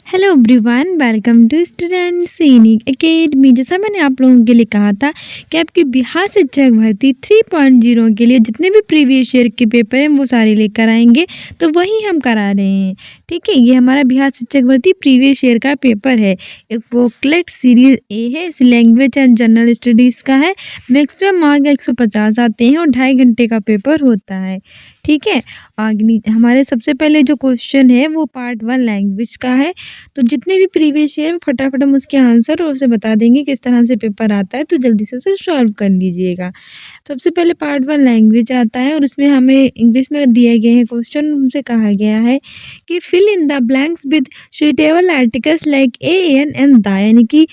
Hello everyone, welcome to Student Sainik Academy. जैसा मैंने आप लोगों के लिए कहा था कि आपकी बिहार शिक्षक भर्ती 3.0 के लिए जितने भी प्रीवियस ईयर के पेपर हैं वो सारे लेकर आएंगे, तो वही हम करा रहे हैं। ठीक है, ये हमारा बिहार शिक्षक भर्ती प्रीवियस ईयर का पेपर है। एक बुकलेट सीरीज ए है, इस लैंग्वेज एंड जनरल स्टडीज़ का है। मैक्सिमम मार्क 150 आते हैं और 2.5 घंटे का पेपर होता है। ठीक है, हमारे सबसे पहले जो क्वेश्चन है वो पार्ट 1 लैंग्वेज का है। तो जितने भी प्रीवियस ईयर फटाफट हम उसके आंसर और उसे बता देंगे किस तरह से पेपर आता है, तो जल्दी से उसे सॉल्व कर लीजिएगा। सबसे पहले पार्ट 1 लैंग्वेज आता है और उसमें हमें इंग्लिश में दिए गए हैं क्वेश्चन। उनसे कहा गया है कि fill in the blanks with suitable articles like a an and the, यानी कि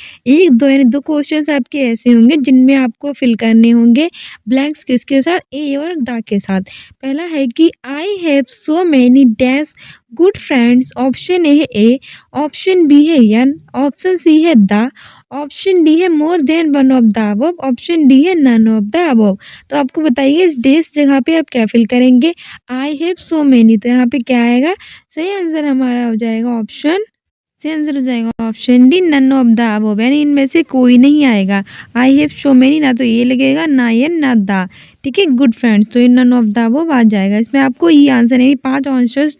दो क्वेश्चन आपके ऐसे होंगे जिनमें आपको फिल करने होंगे ब्लैंक्स किसके साथ, ए और द के साथ। पहला है कि I have so many dash good friends. Option A, option B है एन, ऑप्शन सी है द, ऑप्शन डी है more than one of the above, option D है नन ऑफ द अबव। तो आपको बताइए इस डेस जगह पे आप क्या फिल करेंगे। आई हैव सो मैनी, तो यहाँ पे क्या आएगा, सही आंसर हमारा हो जाएगा ऑप्शन, सही आंसर हो जाएगा option D, none of the above, यानी इनमें से कोई नहीं आएगा। आई हैव सो मैनी, ना तो ये लगेगा ना ये ना द। ठीक है, गुड फ्रेंड्स, तो ये नन ऑफ द अबव आ जाएगा। इसमें आपको ये आंसर नहीं, 5 आंसर्स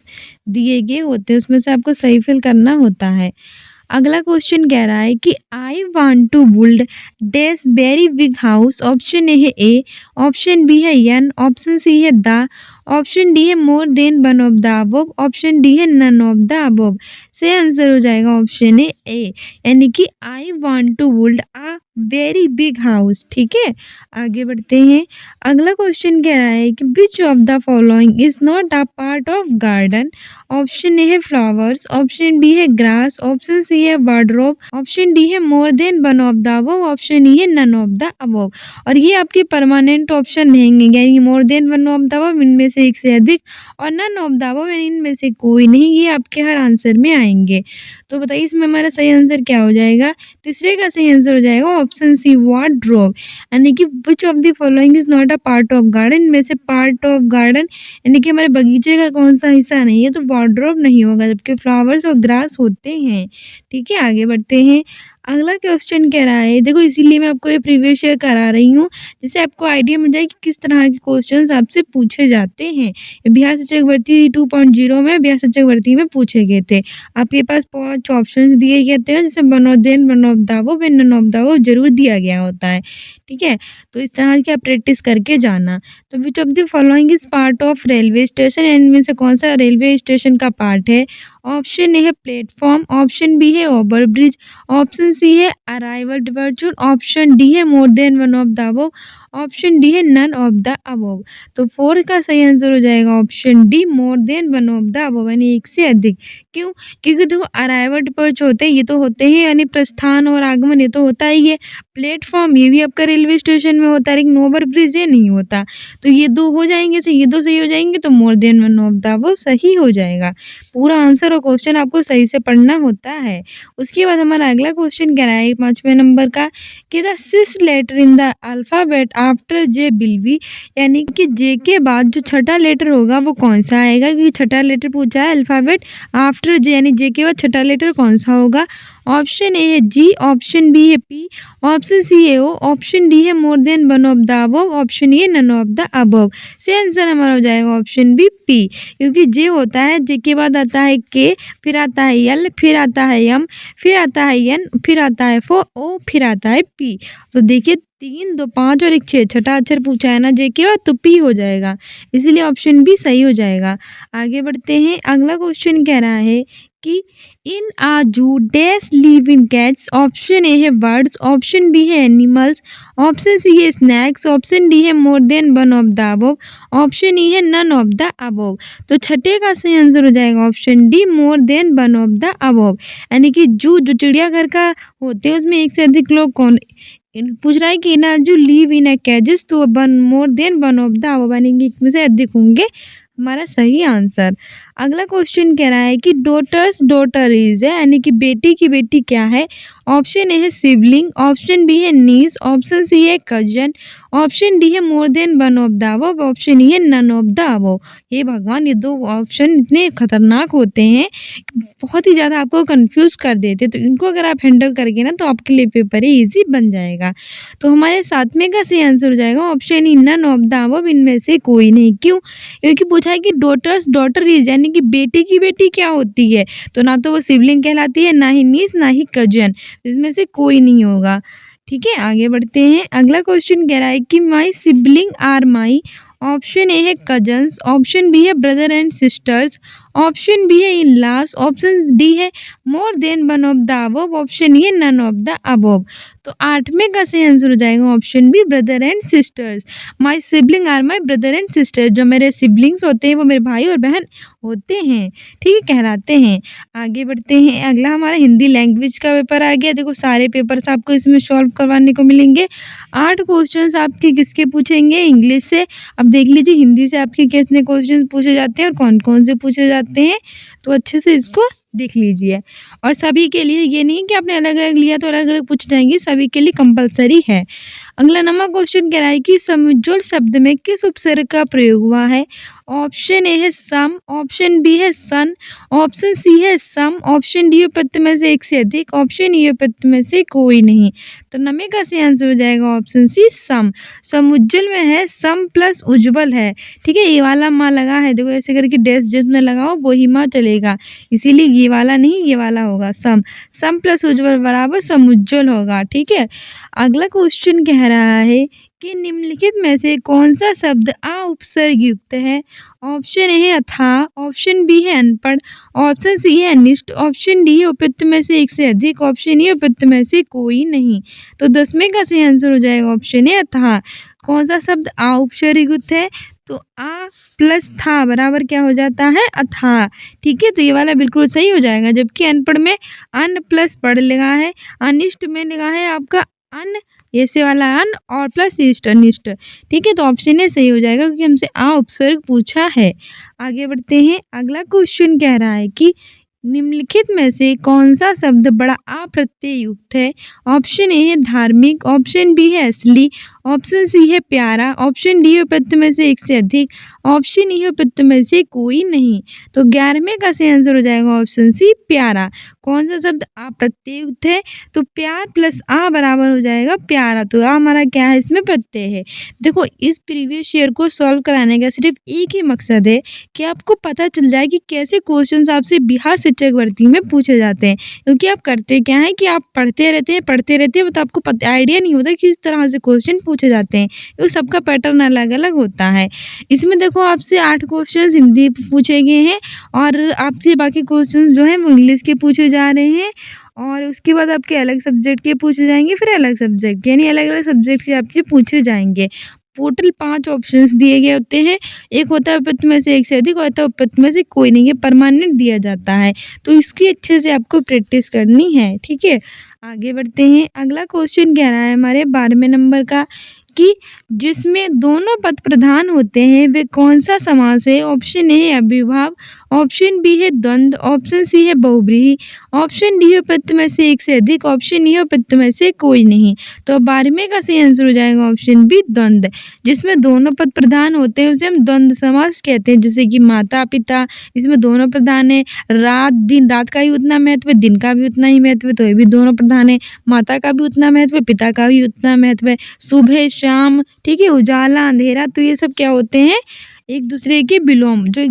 दिए गए होते हैं, उसमें से आपको सही फिल करना होता है। अगला क्वेश्चन कह रहा है कि I want to build dash very big house. Option A है ए, ऑप्शन बी है एन, ऑप्शन सी है द, ऑप्शन डी है more than one of the above, option D है नन ऑफ द अबव। सही answer हो जाएगा option A, यानी कि I want to build a very big house. ठीक है, आगे बढ़ते हैं। अगला क्वेश्चन कह रहा है कि which of the following is not a part of garden. Option A है फ्लावर्स, ऑप्शन बी है ग्रास, ऑप्शन सी है वार्डरोब, ऑप्शन डी है more than one of the above, option E है नन ऑफ द अबव। और ये आपके permanent option रहेंगे, यानी मोर than one of the above इनमें से एक से अधिक, और नन ऑफ द अबव यानी इनमें से कोई नहीं, ये आपके हर आंसर में आएंगे। तो बताइए इसमें हमारा सही आंसर क्या हो जाएगा। तीसरे का सही आंसर हो जाएगा ऑप्शन सी, वार्डरोब, यानी कि which of the following is not a part of garden में से पार्ट ऑफ गार्डन यानी कि हमारे बगीचे का कौन सा हिस्सा नहीं है, तो वार्डरोब नहीं होगा, जबकि फ्लावर्स और ग्रास होते हैं। ठीक है, आगे बढ़ते हैं। अगला क्वेश्चन कह रहा है, देखो इसीलिए मैं आपको ये प्रीवियस ईयर करा रही हूँ, जिससे आपको आइडिया मिल जाए कि किस तरह के क्वेश्चंस आपसे पूछे जाते हैं। बिहार शिक्षक भर्ती 2.0 में बिहार शिक्षक भर्ती में पूछे गए थे। आपके पास 5 ऑप्शंस दिए गए थे, जिससे one of then one of the above and none of the above जरूर दिया गया होता है। ठीक है, तो इस तरह की आप प्रैक्टिस करके जाना। तो which of the following is part of railway station, इनमें से कौन सा रेलवे स्टेशन का पार्ट है। ऑप्शन ए है प्लेटफॉर्म, ऑप्शन बी है ओवर ब्रिज, ऑप्शन सी है अराइवल डिपार्चर, ऑप्शन डी है more than one of the above, option D है नन ऑफ द अबव। तो 4 का सही आंसर हो जाएगा option D, more than one of the above, यानी एक से अधिक। क्यों, क्योंकि देखो अराइवल डिपार्चर होते हैं, ये तो होते हैं यानी प्रस्थान और आगमन, ये तो होता ही है। प्लेटफॉर्म ये भी आपका रेलवे स्टेशन में होता है, लेकिन ओवर ब्रिज ये नहीं होता। तो ये 2 हो जाएंगे, से ये 2 सही हो जाएंगे, तो मोर than one of the above सही हो जाएगा। पूरा आंसर और क्वेश्चन आपको सही से पढ़ना होता है। उसके बाद हमारा अगला क्वेश्चन कह रहा है 5वें नंबर का कि the 6th letter in the alphabet after J will be, यानी कि जे के बाद जो छठा लेटर होगा वो कौन सा आएगा, क्योंकि छठा लेटर पूछा है अल्फाबेट आफ्टर जे, यानी जे के बाद छठा लेटर कौन सा होगा। ऑप्शन ए है जी, ऑप्शन बी है पी, ऑप्शन सी है ओ, ऑप्शन डी है more than one of the above, option E है नन ऑफ द अबव। सही आंसर हमारा हो जाएगा ऑप्शन बी, पी, क्योंकि जे होता है, जे के बाद आता है के, फिर आता है एल, फिर आता है एम, फिर आता है एन, फिर आता है फो ओ, फिर आता है पी। तो देखिए 3, 2, 5 और 1, 6 छठा अक्षर पूछा है ना जे के बाद, तो पी हो जाएगा, इसीलिए ऑप्शन बी सही हो जाएगा। आगे बढ़ते हैं। अगला क्वेश्चन कह रहा है कि इन आ जू dash live in cats. Option A है बर्ड्स, ऑप्शन बी है एनिमल्स, ऑप्शन सी है स्नैक्स, ऑप्शन डी है more than one of the above, option E है नन ऑफ द अबव। तो छठे का सही आंसर हो जाएगा option D, more than one of the above, यानी कि जो चिड़ियाघर का होते हैं उसमें एक से अधिक लोग कौन पूछ रहा है कि ना जो लिव इन ए कैजेस, तो one more than one of the above, यानी कि एक में से अधिक होंगे, हमारा सही आंसर। अगला क्वेश्चन कह रहा है कि डॉटर्स डॉटर इज है, यानी कि बेटी की बेटी क्या है। ऑप्शन ए है सिबलिंग, ऑप्शन बी है नीस, ऑप्शन सी है कजन, ऑप्शन डी है more than one of the above, option E है नन ऑफ द अबव। हे भगवान, ये दो ऑप्शन इतने खतरनाक होते हैं, बहुत ही ज़्यादा आपको कंफ्यूज कर देते हैं। तो इनको अगर आप हैंडल करेंगे ना तो आपके लिए पेपर ही ईजी बन जाएगा। तो हमारे 7वें का सही आंसर हो जाएगा option E none of the above, इनमें से कोई नहीं। क्यों? क्योंकि पूछा है कि डॉटर्स डॉटर इज, यानी कि बेटी की बेटी क्या होती है, तो ना तो वो सिबलिंग कहलाती है, ना ही नीस, ना ही कजन, इसमें से कोई नहीं होगा। ठीक है, आगे बढ़ते हैं। अगला क्वेश्चन कह रहा है कि my sibling are my, option A है कजन्स, ऑप्शन बी है brother and sisters, option B है इन लॉस, ऑप्शन डी है more than one of the above, option ये नन ऑफ द अबव। तो 8वें का सही आंसर हो जाएगा option B brother and sisters. My sibling are my brother and sisters, जो मेरे सिबलिंग्स होते हैं वो मेरे भाई और बहन होते हैं, ठीक है, कहलाते हैं। आगे बढ़ते हैं। अगला हमारा हिंदी लैंग्वेज का पेपर आ गया। देखो सारे पेपर्स आपको इसमें सॉल्व करवाने को मिलेंगे। 8 क्वेश्चंस आपके किसके पूछेंगे? इंग्लिश से। अब देख लीजिए हिंदी से आपके कितने क्वेश्चन पूछे जाते हैं और कौन कौन से पूछे जाते हैं, तो अच्छे से इसको देख लीजिए। और सभी के लिए ये नहीं कि आपने अलग अलग लिया तो अलग अलग पूछ जाएंगे, सभी के लिए कंपलसरी है। अगला नंबर क्वेश्चन कह रहा है कि समुज्ज्वल शब्द में किस उपसर्ग का प्रयोग हुआ है। ऑप्शन ए है सम, ऑप्शन बी है सन, ऑप्शन सी है सम, ऑप्शन डी उपपत्ति में से एक से अधिक, ऑप्शन ई उपपत्ति में से कोई नहीं। तो 9वें का सही आंसर हो जाएगा ऑप्शन सी सम। समुज्ज्वल में है सम प्लस उज्ज्वल है, ठीक है, ये वाला माँ लगा है, देखो ऐसे करके डैश जिसमें लगाओ वही माँ चलेगा, इसीलिए ये वाला नहीं ये वाला होगा सम। सम प्लस उज्ज्वल बराबर समुज्ज्वल होगा, ठीक है। अगला क्वेश्चन कह रहा है कि निम्नलिखित में से कौन सा शब्द आ उपसर्ग युक्त है। ऑप्शन ए है अथाह, ऑप्शन बी है अनपढ़, ऑप्शन सी है अनिष्ट, ऑप्शन डी है उपयुक्त में से एक से अधिक, ऑप्शन ई उपयुक्त में से कोई नहीं। तो 10वें का सही आंसर हो जाएगा ऑप्शन ए अथाह। कौन सा शब्द आ उपसर्ग युक्त है? तो आ प्लस था बराबर क्या हो जाता है? अथाह, ठीक है। तो ये वाला बिल्कुल सही हो जाएगा। जबकि अनपढ़ में अन प्लस पढ़ लगा है, अनिष्ट में लगा है आपका अन, ऐसे वाला अन और प्लस इष्ट अनिष्ट, ठीक है। तो ऑप्शन ए सही हो जाएगा क्योंकि हमसे आ उपसर्ग पूछा है। आगे बढ़ते हैं। अगला क्वेश्चन कह रहा है कि निम्नलिखित में से कौन सा शब्द बड़ा आ प्रत्यय युक्त है। ऑप्शन ए है धार्मिक, ऑप्शन बी है असली, ऑप्शन सी है प्यारा, ऑप्शन डी उपपत्ति में से एक से अधिक, ऑप्शन ई उपपत्ति में से कोई नहीं। तो 11वें का सही आंसर हो जाएगा ऑप्शन सी प्यारा। कौन सा शब्द आ प्रत्यय युक्त है? तो प्यार प्लस आ बराबर हो जाएगा प्यारा। तो आ हमारा क्या है? इसमें प्रत्यय है। देखो इस प्रीवियस ईयर को सॉल्व कराने का सिर्फ एक ही मकसद है कि आपको पता चल जाए कि कैसे क्वेश्चंस आपसे बिहार शिक्षक भर्ती में पूछे जाते हैं। क्योंकि आप करते क्या है कि आप पढ़ते रहते हैं तो आपको आइडिया नहीं होता किस तरह से क्वेश्चन पूछे जाते हैं, क्योंकि सबका पैटर्न अलग अलग होता है। इसमें देखो आपसे 8 क्वेश्चन हिंदी पूछे गए हैं और आपसे बाकी क्वेश्चन जो हैं वो इंग्लिश के पूछे जा रहे हैं, और उसके बाद आपके अलग सब्जेक्ट के पूछे जाएंगे, फिर अलग सब्जेक्ट यानी अलग अलग सब्जेक्ट के आपके पूछे जाएंगे। टोटल 5 ऑप्शंस दिए गए होते हैं। एक होता है उपपत्ति में से एक से अधिक, होता है उपपत्ति में से कोई नहीं, ये परमानेंट दिया जाता है। तो इसकी अच्छे से आपको प्रैक्टिस करनी है, ठीक है। आगे बढ़ते हैं। अगला क्वेश्चन कह रहा है हमारे 12वें नंबर का कि जिसमें दोनों पद प्रधान होते हैं वे कौन सा समास है। ऑप्शन ए है अभिभाव, ऑप्शन बी है द्वंद्व, ऑप्शन सी है बहुव्रीहि, ऑप्शन डी है उपपत्ति में से एक से अधिक, ऑप्शन ई है उपपत्ति में से कोई नहीं। तो 12वें का सही आंसर हो जाएगा ऑप्शन बी द्वंद्व। जिसमें दोनों पद प्रधान होते हैं उसे हम द्वंद्व समास कहते हैं। जैसे कि माता पिता, इसमें दोनों प्रधान है। रात दिन, रात का ही उतना महत्व है, दिन का भी उतना ही महत्व है, तो ये भी दोनों प्रधान है। माता का भी उतना महत्व है, पिता का भी उतना महत्व है। सुबह शाम, ठीक है, उजाला अंधेरा, तो ये सब क्या होते हैं? एक दूसरे के विलोम, जो एक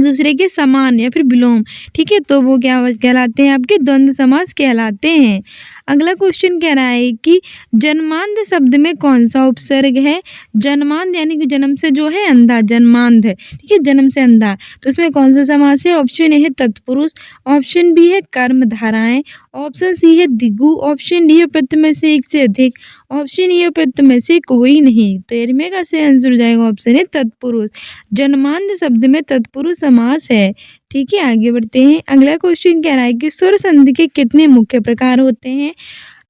दूसरे के समान या फिर विलोम, ठीक है। तो वो क्या कहलाते हैं? आपके द्वंद्व समास कहलाते हैं। अगला क्वेश्चन कह रहा है कि जन्मांध शब्द में कौन सा उपसर्ग है। जन्मांध यानी कि जन्म से जो है अंधा, जन्मांध, ठीक है, जन्म से अंधा, तो इसमें कौन सा समास है? ऑप्शन ए है तत्पुरुष, ऑप्शन बी है कर्म धाराएं, ऑप्शन सी है दिगु, ऑप्शन डी है उपपत्ति में से एक से अधिक, ऑप्शन ई उपपत्ति में से कोई नहीं। तो 13वें का सही आंसर हो जाएगा ऑप्शन है तत्पुरुष। जन्मांध शब्द में तत्पुरुष समास है, ठीक है। आगे बढ़ते हैं। अगला क्वेश्चन कह रहा है कि स्वर संधि के कितने मुख्य प्रकार होते हैं।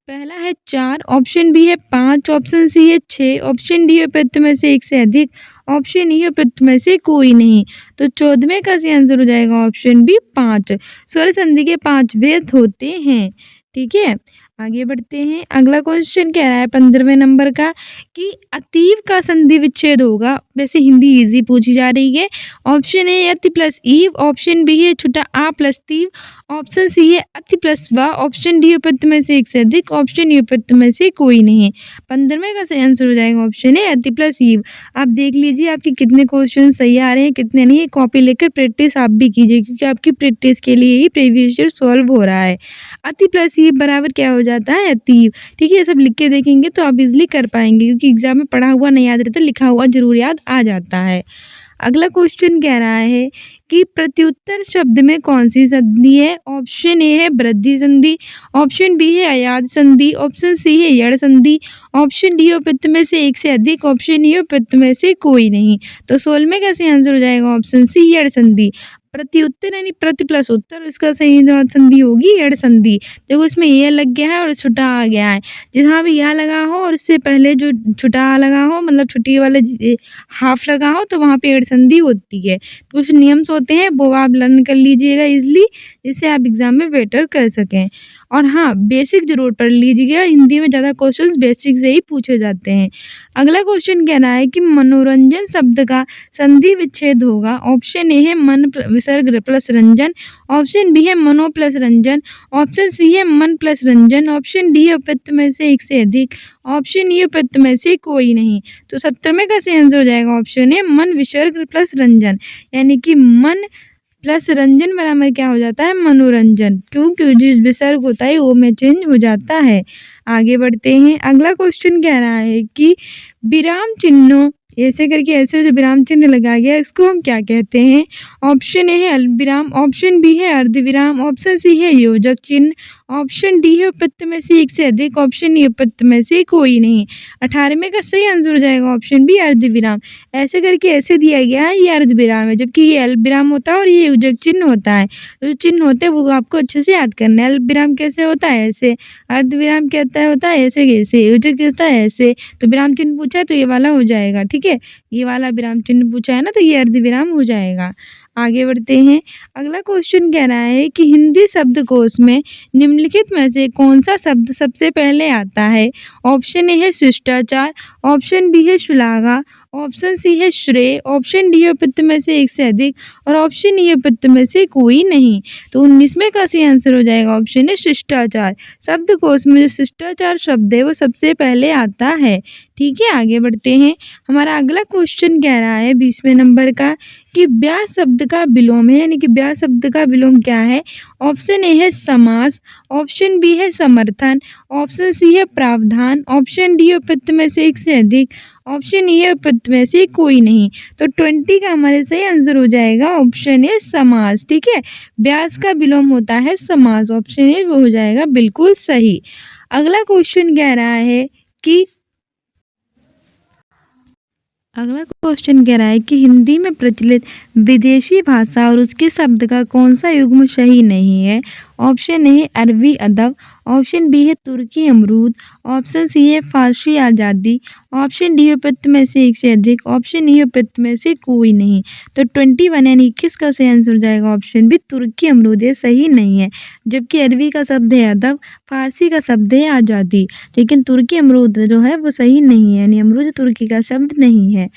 पहला है 4, ऑप्शन बी है 5, ऑप्शन सी है 6, ऑप्शन डी उपपत्ति में से एक से अधिक, ऑप्शन ई उपयुक्त में से कोई नहीं। तो 14वें का सही आंसर हो जाएगा ऑप्शन बी 5। स्वर संधि के 5 भेद होते हैं। ठीक है, आगे बढ़ते हैं। अगला क्वेश्चन कह रहा है 15वें नंबर का कि अतीव का संधि विच्छेद होगा। वैसे हिंदी इजी पूछी जा रही है। ऑप्शन ए अति प्लस ईव, ऑप्शन बी है छोटा आ प्लस तीव, ऑप्शन सी है अति प्लस वा, ऑप्शन डी उपयुक्त में से एक से अधिक, ऑप्शन ई उपयुक्त में से कोई नहीं। 15वें का सही आंसर हो जाएगा ऑप्शन ए अति प्लस ईव। आप देख लीजिए आपके कितने क्वेश्चन सही आ रहे हैं कितने नहीं। कॉपी लेकर प्रैक्टिस आप भी कीजिए क्योंकि आपकी प्रैक्टिस के लिए ही प्रीवियस ईयर सॉल्व हो रहा है। अति प्लस ईव बराबर क्या हो जाता है अतीव। ठीक है, ये सब लिख के देखेंगे तो आप इजिली कर पाएंगे क्योंकि एग्जाम में पढ़ा हुआ नहीं याद रहता, लिखा हुआ जरूर याद आ जाता है। अगला क्वेश्चन कह रहा है कि प्रत्युत्तर शब्द में कौन सी संधि है। ऑप्शन ए है वृद्धि संधि, ऑप्शन बी है अयाद संधि, ऑप्शन सी है यड़ संधि, ऑप्शन डी उपयुक्त में से एक से अधिक, ऑप्शन ई उपयुक्त में से कोई नहीं। तो 16वें का सही आंसर हो जाएगा ऑप्शन सी यड़ संधि। प्रत्युत्तर यानी प्रति प्लस उत्तर, इसका सही संधि होगी यड़ संधि। देखो इसमें ये लग गया है और छुटा आ गया है। जहाँ भी यह लगा हो और इससे पहले जो छुटा आ लगा हो मतलब छुट्टी वाले हाफ लगा हो तो वहाँ पे यड़ संधि होती है। कुछ नियम्स होते हैं वो आप लर्न कर लीजिएगा इजली, जिससे आप एग्जाम में बेटर कर सकें। और हाँ, बेसिक जरूर पढ़ लीजिएगा, हिंदी में ज़्यादा क्वेश्चंस बेसिक से ही पूछे जाते हैं। अगला क्वेश्चन कह रहा है कि मनोरंजन शब्द का संधि विच्छेद होगा। ऑप्शन ए है मन विसर्ग प्लस रंजन, ऑप्शन बी है मनो प्लस रंजन, ऑप्शन सी है मन प्लस रंजन, ऑप्शन डी है उपयुक्त में से एक से अधिक, ऑप्शन ई उपयुक्त में से कोई नहीं। तो 17वें का सही आंसर हो जाएगा ऑप्शन ए मन विसर्ग प्लस रंजन, यानी कि मन प्लस रंजन बराबर क्या हो जाता है मनोरंजन, क्योंकि जो विसर्ग होता है वो में चेंज हो जाता है। आगे बढ़ते हैं। अगला क्वेश्चन कह रहा है कि विराम चिन्हों ऐसे करके ऐसे जो विराम चिन्ह लगाया गया इसको हम क्या कहते हैं। ऑप्शन ए है अल्पविराम, ऑप्शन बी है अर्धविराम, ऑप्शन सी है योजक चिन्ह, ऑप्शन डी है उपयुक्त में से एक से अधिक, ऑप्शन ई उपयुक्त में से कोई नहीं। 18वें का सही आंसर हो जाएगा ऑप्शन बी अर्धविराम। ऐसे करके ऐसे दिया गया है ये अर्धविराम है, जबकि ये अल्पविराम होता है और ये योजक चिन्ह होता है। तो जो चिन्ह होते हैं वो आपको अच्छे से याद करना है। अल्पविराम कैसे होता है ऐसे, अर्धविराम कहता है होता है ऐसे कैसे, योजक कहता है ऐसे। तो विराम चिन्ह पूछा है तो ये वाला हो जाएगा। ठीक है, ये वाला विराम चिन्ह पूछा है ना तो ये अर्धविराम हो जाएगा। आगे बढ़ते हैं। अगला क्वेश्चन कह रहा है कि हिंदी शब्दकोश में निम्नलिखित में से कौन सा शब्द सबसे पहले आता है। ऑप्शन ए है शिष्टाचार, ऑप्शन बी है श्लाघा, ऑप्शन सी है श्रेय, ऑप्शन डी है उपयुक्त में से एक से अधिक और ऑप्शन ई है उपयुक्त में से कोई नहीं। तो 19वें का सही आंसर हो जाएगा ऑप्शन है शिष्टाचार। शब्दकोश में जो शिष्टाचार शब्द है वो सबसे पहले आता है। ठीक है, आगे बढ़ते हैं। हमारा अगला क्वेश्चन कह रहा है 20वें नंबर का कि ब्याह शब्द का विलोम है, यानी कि ब्याह शब्द का विलोम क्या है। ऑप्शन ए है समास, ऑप्शन बी है समर्थन, ऑप्शन सी है प्रावधान, ऑप्शन डी उपयुक्त में से एक से अधिक, ऑप्शन ई है उपयुक्त में से कोई नहीं। तो 20 का हमारे सही आंसर हो जाएगा ऑप्शन ए समास। ठीक है, ब्यास का विलोम होता है समास, ऑप्शन ए वो हो जाएगा बिल्कुल सही। अगला क्वेश्चन कह रहा है कि हिंदी में प्रचलित विदेशी भाषा और उसके शब्द का कौन सा युग्म सही नहीं है। ऑप्शन ए है अरबी अदब, ऑप्शन बी है तुर्की अमरूद, ऑप्शन सी है फारसी आज़ादी, ऑप्शन डी उपयुक्त में से एक से अधिक, ऑप्शन ई उपयुक्त में से कोई नहीं। तो 21 यानी 21 का सही आंसर हो जाएगा ऑप्शन बी तुर्की अमरूद, ये सही नहीं है। जबकि अरबी का शब्द है अदब, फारसी का शब्द है आज़ादी, लेकिन तुर्की अमरूद जो है वो सही नहीं है, यानी अमरूद तुर्की का शब्द नहीं है।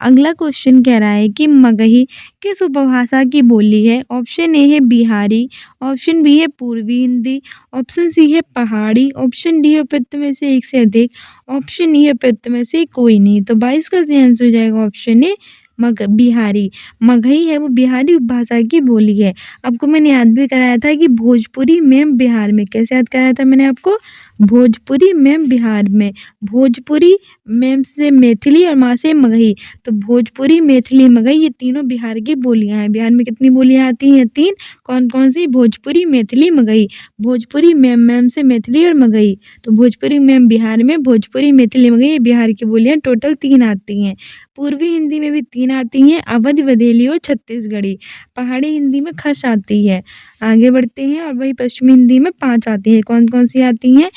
अगला क्वेश्चन कह रहा है कि मगही किस उपभाषा की बोली है। ऑप्शन ए है बिहारी, ऑप्शन बी है पूर्वी हिंदी, ऑप्शन सी है पहाड़ी, ऑप्शन डी है उपयुक्त में से एक से अधिक, ऑप्शन ई है उपयुक्त में से कोई नहीं। तो 22 का सही आंसर हो जाएगा ऑप्शन ए बिहारी। मगही है वो बिहारी उपभाषा की बोली है। आपको मैंने याद भी कराया था कि भोजपुरी में बिहार में, कैसे याद कराया था मैंने आपको, भोजपुरी में बिहार में, भोजपुरी में से मैथिली और माँ से मगही। तो भोजपुरी मैथिली मगही ये तीनों बिहार की बोलियां हैं। बिहार में कितनी बोलियां आती हैं, 3। कौन कौन सी, भोजपुरी मैथिली मगही। भोजपुरी मैम से मैथिली और मगही, तो भोजपुरी मैम बिहार में, भोजपुरी मैथिली मगही ये बिहार की बोलियां टोटल 3 आती हैं। पूर्वी हिंदी में भी 3 आती हैं, अवध बघेली और छत्तीसगढ़ी। पहाड़ी हिंदी में खस आती है। आगे बढ़ते हैं। और वही पश्चिमी हिंदी में 5 आती हैं। कौन कौन सी आती हैं,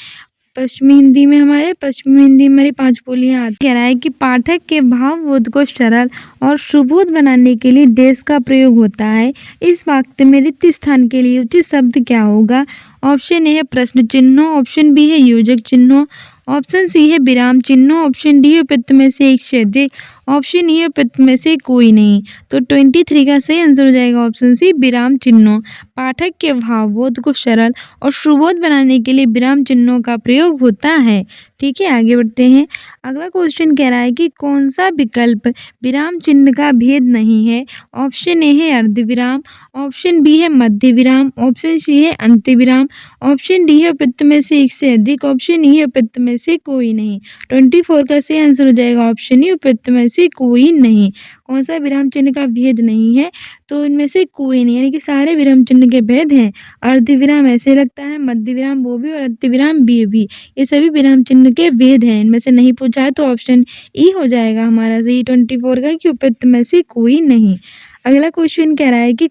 पश्चिमी हिंदी में हमारे 5 बोलियां आती। कह रहा है कि पाठक के भावबोध को सरल और सुबोध बनाने के लिए देश का प्रयोग होता है। इस वाक्य में रिक्त स्थान के लिए उचित शब्द क्या होगा? ऑप्शन ए है प्रश्न चिन्हों, ऑप्शन बी है योजक चिन्हों, ऑप्शन सी है विराम चिन्हों, ऑप्शन डी है उपयुक्त में से एक से अधिक, ऑप्शन ई है उपयुक्त में से कोई नहीं। तो 23 का सही आंसर हो जाएगा ऑप्शन सी विराम चिन्हों। पाठक के भावबोध को सरल और सुबोध बनाने के लिए विराम चिन्हों का प्रयोग होता है। ठीक है, आगे बढ़ते हैं। अगला क्वेश्चन कह रहा है कि कौन सा विकल्प विराम चिन्ह का भेद नहीं है? ऑप्शन ए है अर्धविराम, ऑप्शन बी है मध्य विराम, ऑप्शन सी है अंत्य विराम, ऑप्शन डी है उपयुक्त में से एक से अधिक, ऑप्शन ई है उपयुक्त में से कोई नहीं। 24 का सही आंसर हो जाएगा ऑप्शन ई उपयुक्त में से कोई नहीं। कौन सा विराम चिन्ह का भेद नहीं है? तो इनमें से कोई नहीं, यानी कि सारे विराम चिन्ह के भेद हैं। अर्धविराम ऐसे लगता है, मध्य विराम वो भी और अंत्य विराम भी, ये सभी विराम चिन्ह के भेद हैं। इनमें से नहीं पूछा है तो ऑप्शन ई हो जाएगा हमारा सही 24 का, कि उपयुक्त में से कोई नहीं। अगला क्वेश्चन कह रहा है कि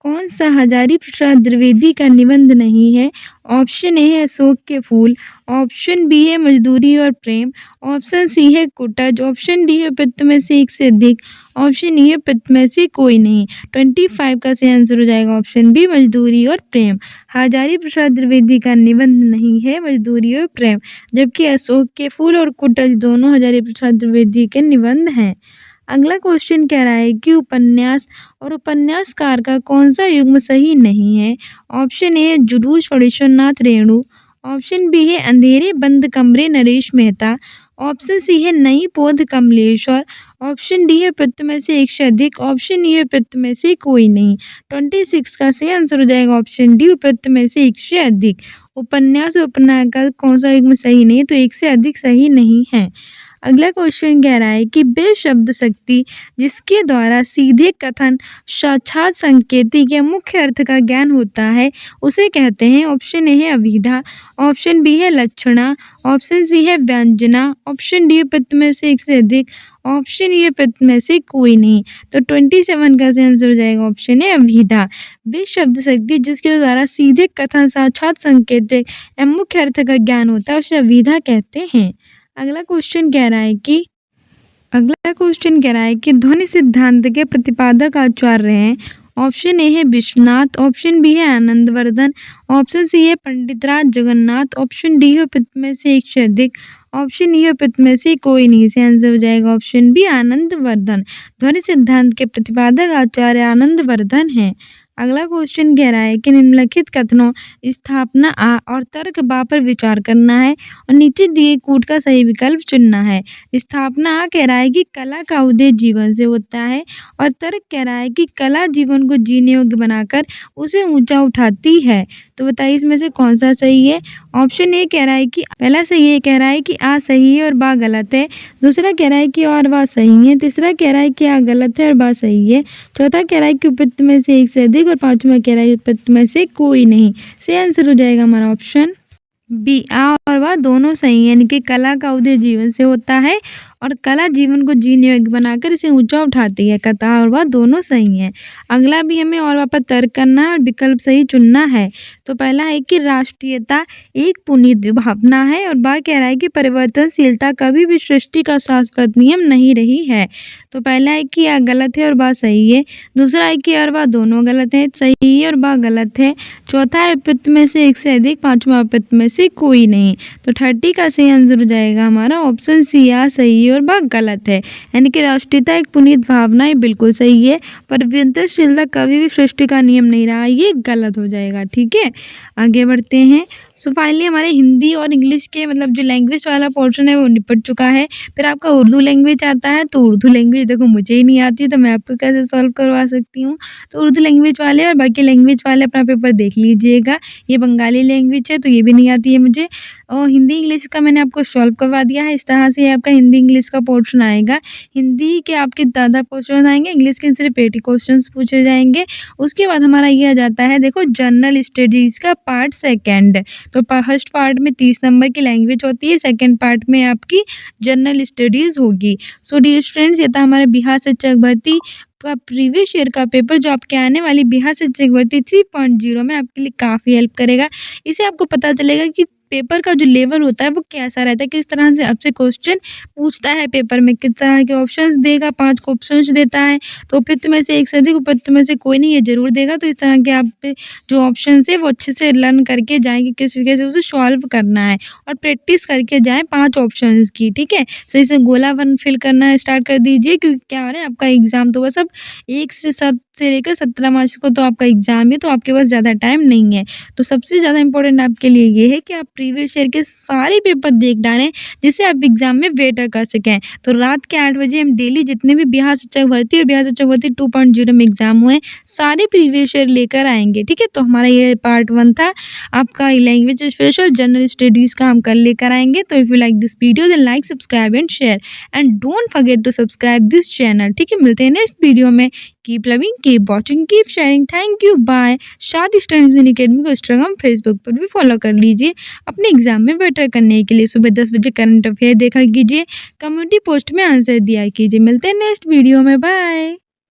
कौन सा हजारी प्रसाद द्विवेदी का निबंध नहीं है? ऑप्शन ए है अशोक के फूल, ऑप्शन बी है मजदूरी और प्रेम, ऑप्शन सी है कुटज, ऑप्शन डी है उपयुक्त में से एक से अधिक, ऑप्शन ई है उपयुक्त में से कोई नहीं। 25 का सही आंसर हो जाएगा ऑप्शन बी मजदूरी और प्रेम। हजारी प्रसाद द्विवेदी का निबंध नहीं है मजदूरी और प्रेम, जबकि अशोक के फूल और कुटज दोनों हजारी प्रसाद द्विवेदी के निबंध हैं। अगला क्वेश्चन कह रहा है कि उपन्यास और उपन्यासकार का कौन सा युग्म सही नहीं है? ऑप्शन ए है जुलूस फणीश्वरनाथ रेणु, ऑप्शन बी है अंधेरे बंद कमरे नरेश मेहता, ऑप्शन सी है नई पौध कमलेश्वर, ऑप्शन डी है उपयुक्त में से एक से अधिक, ऑप्शन ई है उपयुक्त में से कोई नहीं। 26 का सही आंसर हो जाएगा ऑप्शन डी उपयुक्त में से एक से अधिक। उपन्यास और उपन्यास का कौन सा युग्म सही नहीं है? तो एक से अधिक सही नहीं है। अगला क्वेश्चन कह रहा है कि वे शब्द शक्ति जिसके द्वारा सीधे कथन साक्षात संकेती के मुख्य अर्थ का ज्ञान होता है उसे कहते हैं। ऑप्शन ए है अभिधा, ऑप्शन बी है लक्षणा, ऑप्शन सी है व्यंजना, ऑप्शन डी उपयुक्त में से एक से अधिक, ऑप्शन ई उपयुक्त में से कोई नहीं। तो 27 का आंसर हो जाएगा ऑप्शन ए अभिधा। वे शब्द शक्ति जिसके द्वारा सीधे कथन साक्षात संकेत एवं मुख्य अर्थ का ज्ञान होता है उसे अभिधा कहते हैं। अगला क्वेश्चन कह रहा है कि ध्वनि सिद्धांत के प्रतिपादक आचार्य हैं। ऑप्शन ए है विश्वनाथ, ऑप्शन बी है आनंदवर्धन, ऑप्शन सी है पंडितराज जगन्नाथ, ऑप्शन डी है उपयुक्त में से एक से अधिक, ऑप्शन ई है उपयुक्त में से कोई नहीं। से आंसर हो जाएगा ऑप्शन बी आनंदवर्धन। ध्वनि सिद्धांत के प्रतिपादक आचार्य आनंदवर्धन हैं। अगला क्वेश्चन कह रहा है कि निम्नलिखित कथनों स्थापना आ और तर्क बा पर विचार करना है और नीचे दिए कूट का सही विकल्प चुनना है। स्थापना आ कह रहा है कि कला का उदय जीवन से होता है और तर्क कह रहा है कि कला जीवन को जीने योग्य बनाकर उसे ऊंचा उठाती है। तो बताइए इसमें से कौन सा सही है? ऑप्शन ए कह रहा है कि पहला सही है, कह रहा है कि आ सही है और बा गलत है, दूसरा कह रहा है कि और बा सही है, तीसरा कह रहा है कि आ गलत है और बा सही है, चौथा कह रहा है कि उपयुक्त में से एक से अधिक और पांचवा कह रहा है उपयुक्त में से कोई नहीं। सही आंसर हो जाएगा हमारा ऑप्शन बी आ और वह दोनों सही है, यानी कि कला का उदय जीवन से होता है और कला जीवन को जीने योग्य बनाकर इसे ऊंचा उठाती है। कथा और वह दोनों सही हैं। अगला भी हमें और वह पर तर्क करना है और विकल्प सही चुनना है। तो पहला है कि राष्ट्रीयता एक पुनीत भावना है और बा कह रहा है कि परिवर्तनशीलता कभी भी सृष्टि का शाश्वत नियम नहीं रही है। तो पहला है कि यह गलत है और बा सही है, दूसरा है कि और वह दोनों गलत है, सही है और बा गलत है, चौथा है उपयुक्त में से एक से अधिक, पांचवा उपयुक्त में से कोई नहीं। तो 30 का सही आंसर हो जाएगा हमारा ऑप्शन सी आ सही और बा गलत है, यानी कि राष्ट्रीयता एक पुनीत भावना है बिल्कुल सही है, परिवर्तनशीलता कभी भी सृष्टि का नियम नहीं रहा, ये गलत हो जाएगा। ठीक है, आगे बढ़ते हैं। सो फाइनली हमारे हिंदी और इंग्लिश के मतलब जो लैंग्वेज वाला पोर्शन है वो निपट चुका है। फिर आपका उर्दू लैंग्वेज आता है, तो उर्दू लैंग्वेज देखो मुझे ही नहीं आती तो मैं आपको कैसे सॉल्व करवा सकती हूँ। तो उर्दू लैंग्वेज वाले और बाकी लैंग्वेज वाले अपना पेपर देख लीजिएगा। ये बंगाली लैंग्वेज है तो ये भी नहीं आती है मुझे, और हिंदी इंग्लिश का मैंने आपको सॉल्व करवा दिया है। इस तरह से आपका हिंदी इंग्लिश का पोर्शन आएगा। हिंदी के आपके ज़्यादा क्वेश्चन आएंगे, इंग्लिश के सिर्फ 80 क्वेश्चन पूछे जाएंगे। उसके बाद हमारा ये आ जाता है देखो जनरल स्टडीज़ का पार्ट सेकेंड। तो फर्स्ट पार्ट में 30 नंबर की लैंग्वेज होती है, सेकंड पार्ट में आपकी जनरल स्टडीज़ होगी। सो डियर स्टूडेंट्स, ये था हमारे बिहार शिक्षक भर्ती का प्रीवियस ईयर का पेपर जो आपके आने वाली बिहार शिक्षक भर्ती 3.0 में आपके लिए काफ़ी हेल्प करेगा। इसे आपको पता चलेगा कि पेपर का जो लेवल होता है वो कैसा रहता है, किस तरह से आपसे क्वेश्चन पूछता है पेपर में, किस तरह के ऑप्शंस देगा, 5 को ऑप्शंस देता है, तो उपयुक्त में से एक से अधिक, उपयुक्त में से कोई नहीं, ये ज़रूर देगा। तो इस तरह के आप जो ऑप्शंस है वो अच्छे से लर्न करके जाएँ कि किस तरीके से उसे सॉल्व करना है और प्रैक्टिस करके जाएँ 5 ऑप्शंस की, ठीक है? सही से गोला 1 फिल करना स्टार्ट कर दीजिए, क्योंकि क्या हो रहा है आपका एग्ज़ाम तो बस अब 1 से 7 से लेकर 17 मार्च को तो आपका एग्ज़ाम है, तो आपके पास ज़्यादा टाइम नहीं है। तो सबसे ज़्यादा इम्पोर्टेंट आपके लिए ये है कि आप प्रीवियस ईयर के सारे पेपर देख डालें, जिससे आप एग्ज़ाम में बेटर कर सकें। तो रात के 8 बजे हम डेली जितने भी बिहार शिक्षक भर्ती और बिहार शिक्षक भर्ती 2.0 में एग्ज़ाम हुए, सारे प्रीवियस ईयर लेकर आएँगे, ठीक है? तो हमारा ये पार्ट 1 था। आपका लैंग्वेज स्पेशल जनरल स्टडीज़ का हम कल लेकर आएँगे। तो if you like this video then like, subscribe and share and don't forget to subscribe this channel, ठीक है? मिलते हैं नेक्स्ट वीडियो में। Keep loving, keep watching, keep sharing. Thank you, bye. शादी स्टूडेंट्स इन अकेडमी को Instagram, Facebook पर भी follow कर लीजिए अपने एग्जाम में बेटर करने के लिए। सुबह 10 बजे करंट अफेयर देखा कीजिए, कम्युनिटी पोस्ट में आंसर दिया कीजिए। मिलते हैं नेक्स्ट वीडियो में, बाय।